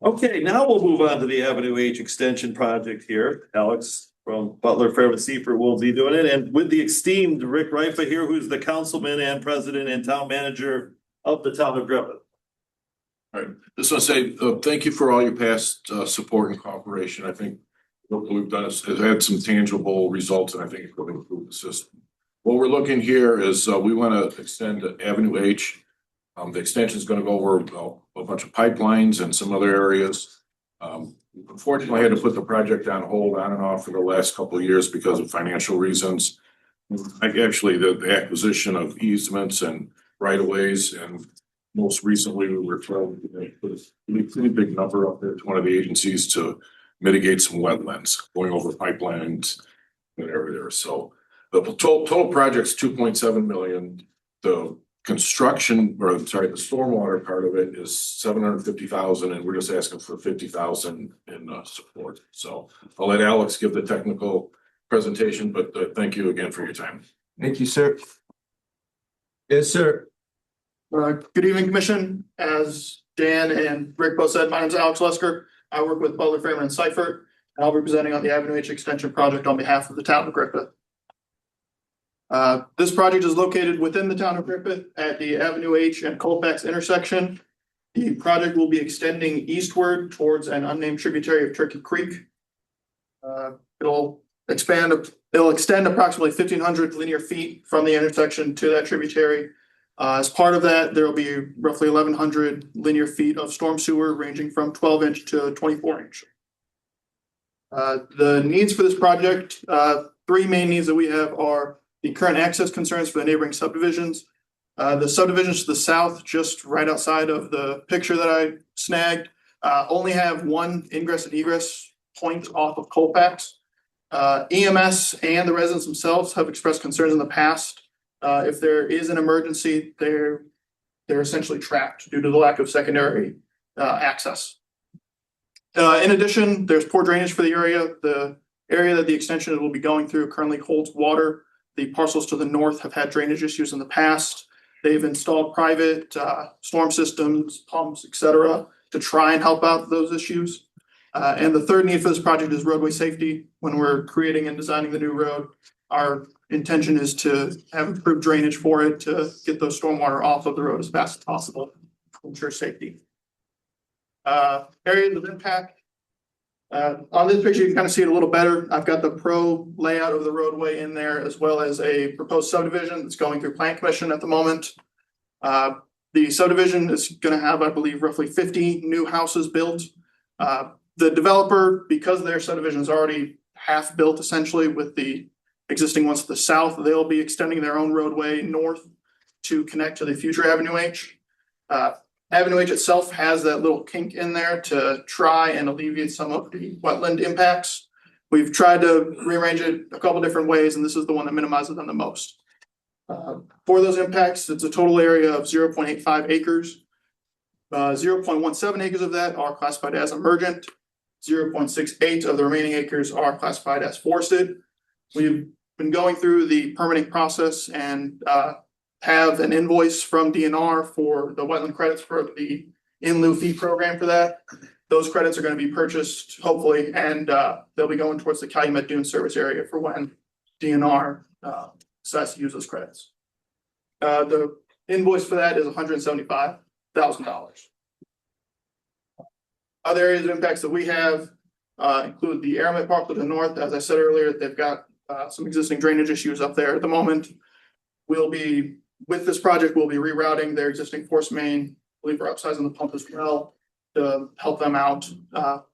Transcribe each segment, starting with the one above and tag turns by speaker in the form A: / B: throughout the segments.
A: Okay, now we'll move on to the Avenue H extension project here. Alex from Butler, Fairmont, Seaford will be doing it, and with the esteemed Rick Rifa here, who's the councilman and president and town manager of the town of Griffith.
B: All right, just want to say thank you for all your past support and cooperation. I think what we've done is had some tangible results, and I think it will improve the system. What we're looking here is we want to extend Avenue H. The extension is going to go over a bunch of pipelines and some other areas. Unfortunately, I had to put the project on hold on and off for the last couple of years because of financial reasons. Actually, the acquisition of easements and right of ways, and most recently we were told to put a pretty big number up there to one of the agencies to mitigate some wetlands going over pipelines and area there. So the total project's 2.7 million. The construction, or I'm sorry, the stormwater part of it is 750,000, and we're just asking for 50,000 in support. So I'll let Alex give the technical presentation, but thank you again for your time.
C: Thank you, sir. Yes, sir.
D: Good evening, Commission. As Dan and Rick both said, my name is Alex Lesker. I work with Butler, Fairmont, and Seifert, and I'll be presenting on the Avenue H extension project on behalf of the town of Griffith. This project is located within the town of Griffith at the Avenue H and Colfax intersection. The project will be extending eastward towards an unnamed tributary of Turkey Creek. It'll extend approximately 1,500 linear feet from the intersection to that tributary. As part of that, there will be roughly 1,100 linear feet of storm sewer ranging from 12-inch to 24-inch. The needs for this project, three main needs that we have are the current access concerns for the neighboring subdivisions. The subdivisions to the south, just right outside of the picture that I snagged, only have one ingress and egress point off of Colfax. EMS and the residents themselves have expressed concerns in the past. If there is an emergency, they're essentially trapped due to the lack of secondary access. In addition, there's poor drainage for the area. The area that the extension will be going through currently holds water. The parcels to the north have had drainage issues in the past. They've installed private storm systems, pumps, etc., to try and help out those issues. And the third need for this project is roadway safety. When we're creating and designing the new road, our intention is to have improved drainage for it to get those stormwater off of the road as fast as possible to ensure safety. Areas of impact. On this picture, you can kind of see it a little better. I've got the pro layout of the roadway in there, as well as a proposed subdivision that's going through Plan Commission at the moment. The subdivision is going to have, I believe, roughly 50 new houses built. The developer, because their subdivision is already half built essentially with the existing ones to the south, they'll be extending their own roadway north to connect to the future Avenue H. Avenue H itself has that little kink in there to try and alleviate some of the wetland impacts. We've tried to rearrange it a couple different ways, and this is the one that minimizes them the most. For those impacts, it's a total area of 0.85 acres. 0.17 acres of that are classified as emergent. 0.68 of the remaining acres are classified as forested. We've been going through the permitting process and have an invoice from DNR for the wetland credits for the in lieu fee program for that. Those credits are going to be purchased, hopefully, and they'll be going towards the Calumet Dune service area for when DNR decides to use those credits. The invoice for that is $175,000. Other areas of impacts that we have include the Calumet Park to the north. As I said earlier, they've got some existing drainage issues up there at the moment. With this project, we'll be rerouting their existing force main. I believe we're upsizing the pump as well to help them out.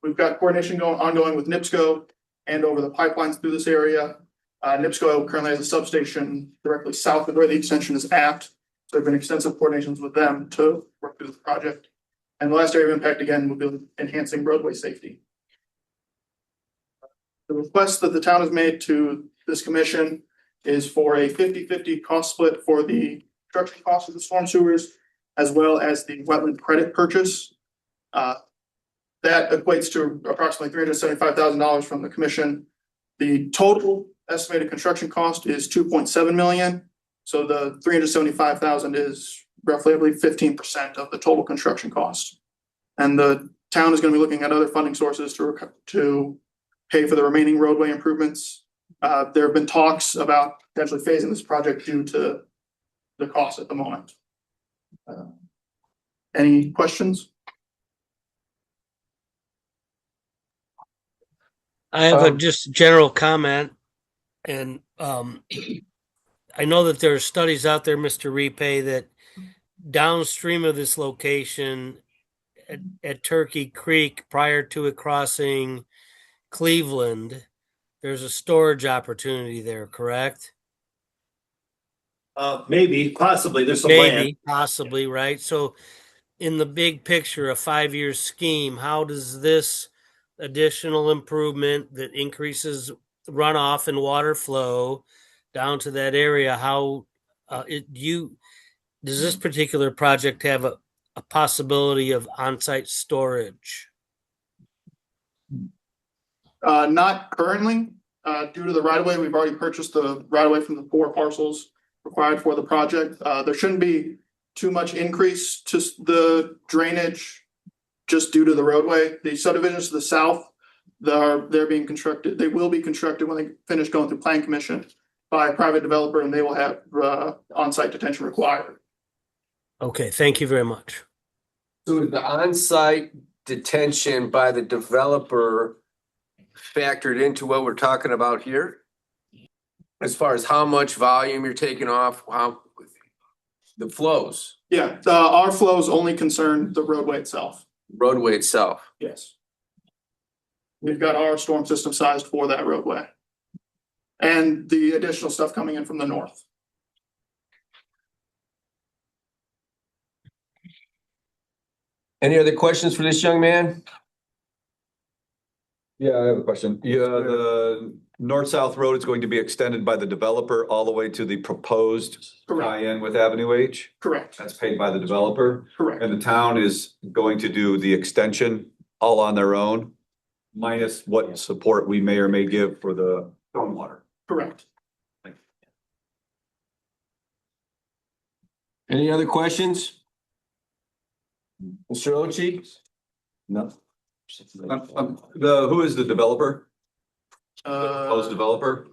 D: We've got coordination ongoing with NIPSCO and over the pipelines through this area. NIPSCO currently has a substation directly south of where the extension is at. So there have been extensive coordinations with them to work through the project. And the last area of impact, again, will be enhancing roadway safety. The request that the town has made to this commission is for a 50-50 cost split for the construction cost of the storm sewers, as well as the wetland credit purchase. That equates to approximately $375,000 from the commission. The total estimated construction cost is $2.7 million. So the $375,000 is roughly, I believe, 15% of the total construction cost. And the town is gonna be looking at other funding sources to pay for the remaining roadway improvements. There have been talks about potentially phasing this project due to the cost at the moment. Any questions?
E: I have a just general comment, and I know that there are studies out there, Mr. Repay, that downstream of this location at Turkey Creek, prior to it crossing Cleveland, there's a storage opportunity there, correct?
A: Maybe, possibly, there's some land.
E: Maybe, possibly, right? So, in the big picture, a 5-year scheme, how does this additional improvement that increases runoff and water flow down to that area, how does this particular project have a possibility of on-site storage?
D: Not currently, due to the right of way. We've already purchased the right of way from the 4 parcels required for the project. There shouldn't be too much increase to the drainage just due to the roadway. The subdivisions to the south, they're being constructed. They will be constructed when they finish going through plan commission by a private developer, and they will have on-site detention required.
E: Okay, thank you very much.
C: So is the on-site detention by the developer factored into what we're talking about here? As far as how much volume you're taking off, how the flows,
D: Yeah, our flows only concern the roadway itself.
C: roadway itself.
D: Yes. We've got our storm system sized for that roadway. And the additional stuff coming in from the north.
C: Any other questions for this young man?
F: Yeah, I have a question. Yeah, the north-south road is going to be extended by the developer all the way to the proposed
D: Correct.
F: tie-in with Avenue H.
D: Correct.
F: That's paid by the developer.
D: Correct.
F: And the town is going to do the extension all on their own, minus what support we may or may give for the stormwater.
D: Correct.
C: Any other questions? Mr. Ochi?
F: No. Who is the developer? Proposed developer?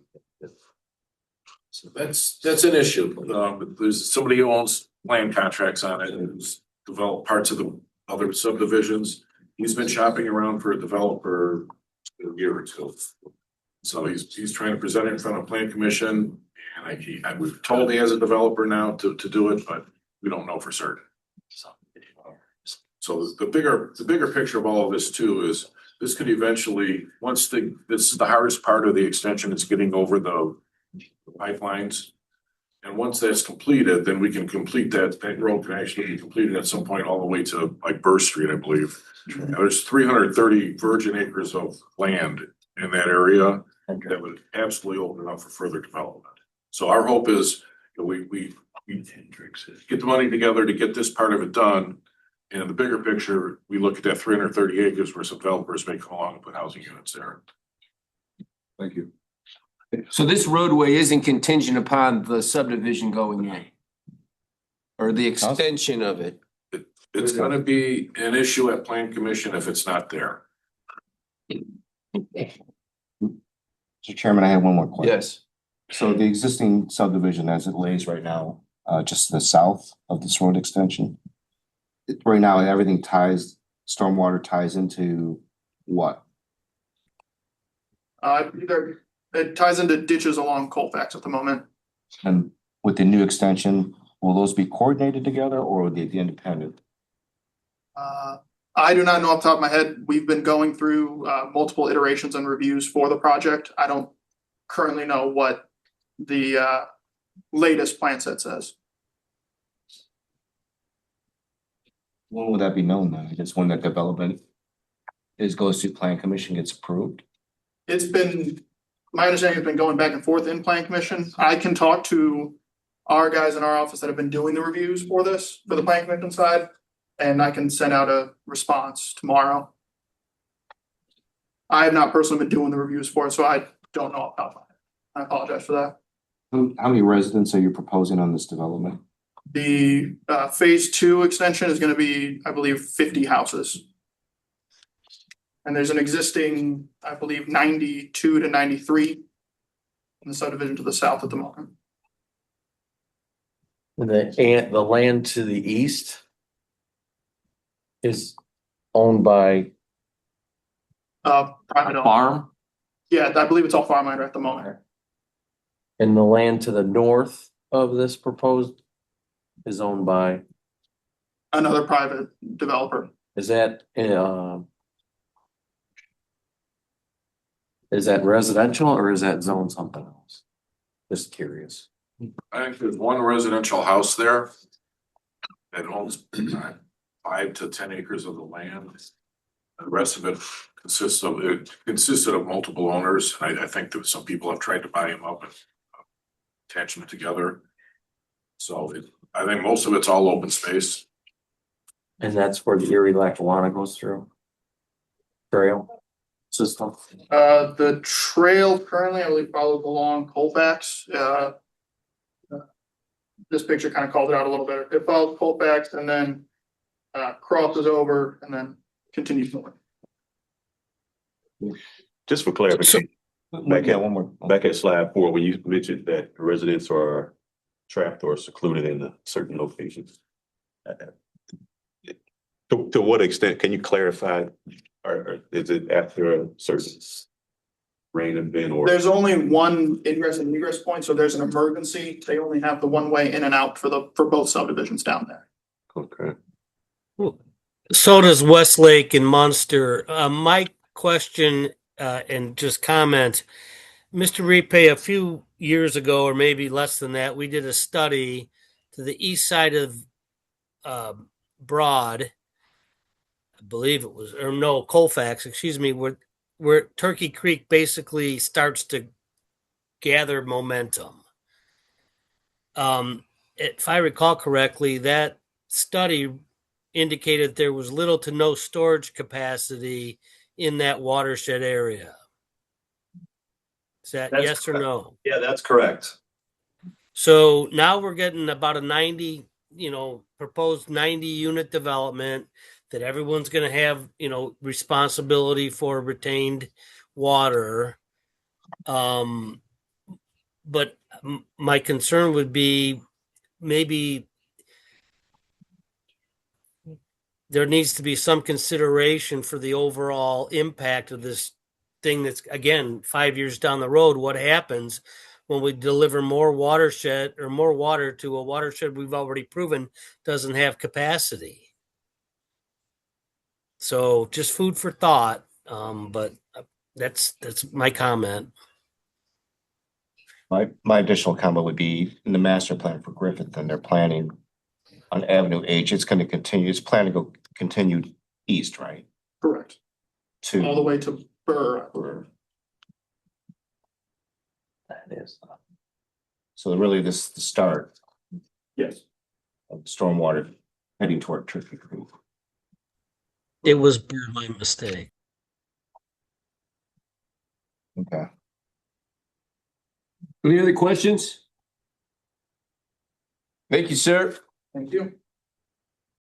B: So that's an issue. There's somebody who owns land contracts on it and who's developed parts of the other subdivisions. He's been shopping around for a developer a year or two. So he's trying to present it in front of plan commission, and we've told he has a developer now to do it, but we don't know for certain. So the bigger picture of all of this too is this could eventually, this is the hardest part of the extension, is getting over the pipelines. And once that's completed, then we can complete that road can actually be completed at some point all the way to like Burr Street, I believe. Now, there's 330 virgin acres of land in that area that would absolutely open up for further development. So our hope is that we get the money together to get this part of it done. And in the bigger picture, we look at that 330 acres where some developers may come along and put housing units there.
F: Thank you.
C: So this roadway isn't contingent upon the subdivision going in? Or the extension of it?
B: It's gonna be an issue at plan commission if it's not there.
G: Mr. Chairman, I have one more question.
C: Yes.
G: So the existing subdivision as it lays right now, just to the south of this road extension. Right now, everything stormwater ties into what?
D: It ties into ditches along Colfax at the moment.
G: And with the new extension, will those be coordinated together or will they be independent?
D: I do not know off the top of my head. We've been going through multiple iterations and reviews for the project. I don't currently know what the latest plan set says.
G: When would that be known then? I guess when that development goes to plan commission, gets approved? My understanding has been going back and forth in plan commission. I can talk to our guys in our office that have been doing the reviews for this, for the plan commission side, and I can send out a response tomorrow. I have not personally been doing the reviews for it, so I don't know off the top of my head. I apologize for that. How many residents are you proposing on this development?
D: The phase 2 extension is going to be, I believe, 50 houses. And there's an existing, I believe, 92 to 93 in the subdivision to the south at the moment.
H: And the land to the east is owned by
D: Private
H: a
D: owner.
H: farm,
D: Yeah, I believe it's all farmland at the moment.
H: and the land to the north of this proposed is owned by,
D: Another private developer.
H: is that residential or is that zone something else? Just curious.
B: I think there's one residential house there that owns 5 to 10 acres of the land. The rest of it consisted of multiple owners. I think that some people have tried to buy them up and attach them together. So I think most of it's all open space.
H: And that's where the Erie Lackawanna goes through? Trail system?
D: The trail currently, I believe, follows along Colfax. This picture kind of called it out a little better. It follows Colfax and then crosses over and then continues north.
I: Just for clarification,
G: Yeah, one more.
I: back at slide 4, when you mentioned that residents are trapped or secluded in certain locations. To what extent, can you clarify, or is it after a certain rain event or?
D: There's only one ingress and egress point, so there's an emergency. They only have the one way in and out for both subdivisions down there.
I: Okay.
E: So does Westlake and Munster. My question and just comment, Mr. Repay, a few years ago, or maybe less than that, we did a study to the east side of Broad, I believe it was, or no, Colfax, excuse me, where Turkey Creek basically starts to gather momentum. If I recall correctly, that study indicated there was little to no storage capacity in that watershed area. Is that
A: That's
E: yes or
A: correct.
E: no?
A: Yeah, that's correct.
E: So now we're getting about a 90, proposed 90 unit development that everyone's going to have, responsibility for retained water. But my concern would be maybe there needs to be some consideration for the overall impact of this thing that's, again, 5 years down the road. What happens when we deliver more water to a watershed we've already proven doesn't have capacity? So just food for thought. But that's my comment.
G: My additional comment would be in the master plan for Griffith, and they're planning on Avenue H, it's going to continue, it's planning to go continue east, right?
D: Correct. All the
G: To,
D: way to Burr.
H: That is.
G: so really this is the start
D: Yes.
G: of stormwater heading toward Turkey Creek.
E: It was my mistake.
G: Okay.
H: Any other questions? Thank you, sir.
D: Thank you.